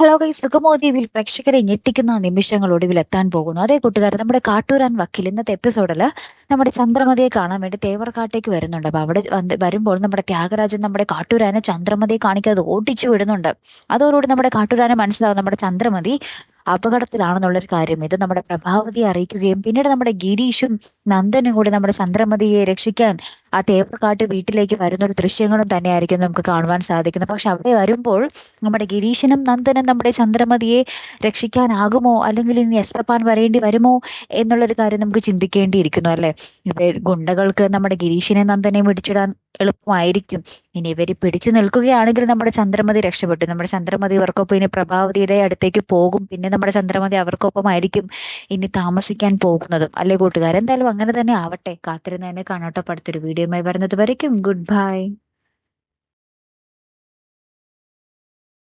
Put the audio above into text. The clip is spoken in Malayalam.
ഹലോ ഗൈസ്, സുഗമോദീവിൽ പ്രേക്ഷകരെ ഞെട്ടിക്കുന്ന നിമിഷങ്ങൾ ഒടുവിൽ എത്താൻ പോകുന്നു. അതേ കൂട്ടുകാർ, നമ്മുടെ കാട്ടൂരാൻ വക്കീൽ ഇന്നത്തെ എപ്പിസോഡിൽ നമ്മുടെ ചന്ദ്രമതിയെ കാണാൻ വേണ്ടി തേവർക്കാട്ടേക്ക് വരുന്നുണ്ട്. അപ്പൊ അവിടെ വരുമ്പോൾ നമ്മുടെ ത്യാഗരാജൻ നമ്മുടെ കാട്ടൂരാനെ ചന്ദ്രമതിയെ കാണിക്കാതെ ഓടിച്ചു വിടുന്നുണ്ട്. അതോടുകൂടി നമ്മുടെ കാട്ടൂരാനെ മനസ്സിലാവും നമ്മുടെ ചന്ദ്രമതി അപകടത്തിലാണെന്നുള്ളൊരു കാര്യം. ഇത് നമ്മുടെ പ്രഭാവതിയെ അറിയിക്കുകയും പിന്നീട് നമ്മുടെ ഗിരീഷും നന്ദനും കൂടി നമ്മുടെ ചന്ദ്രമതിയെ രക്ഷിക്കാൻ ആ തേവർക്കാട്ട് വീട്ടിലേക്ക് വരുന്ന ഒരു ദൃശ്യങ്ങളും തന്നെയായിരിക്കും നമുക്ക് കാണുവാൻ സാധിക്കുന്നത്. പക്ഷെ അവിടെ വരുമ്പോൾ നമ്മുടെ ഗിരീഷിനും നന്ദനും നമ്മുടെ ചന്ദ്രമതിയെ രക്ഷിക്കാനാകുമോ, അല്ലെങ്കിൽ ഇനി എസ്തപ്പാൻ വരേണ്ടി വരുമോ എന്നുള്ളൊരു കാര്യം നമുക്ക് ചിന്തിക്കേണ്ടിയിരിക്കുന്നു, അല്ലെ? ഗുണ്ടകൾക്ക് നമ്മുടെ ഗിരീഷിനെ നന്ദനെയും പിടിച്ചിടാൻ എളുപ്പമായിരിക്കും. ഇനി ഇവര് പിടിച്ചു നിൽക്കുകയാണെങ്കിൽ നമ്മുടെ ചന്ദ്രമതി രക്ഷപ്പെട്ടു. നമ്മുടെ ചന്ദ്രമതി ഇവർക്കൊപ്പം ഇനി പ്രഭാവതിയുടെ അടുത്തേക്ക് പോകും. പിന്നെ നമ്മുടെ ചന്ദ്രമതി അവർക്കൊപ്പമായിരിക്കും ഇനി താമസിക്കാൻ പോകുന്നതും, അല്ലെ കൂട്ടുകാർ? എന്തായാലും അങ്ങനെ തന്നെ ആവട്ടെ. കാത്തിരുന്ന് തന്നെ കാണാട്ടോ. അടുത്തൊരു വീഡിയോയുമായി വരുന്നത് വരയ്ക്കും ഗുഡ് ബൈ.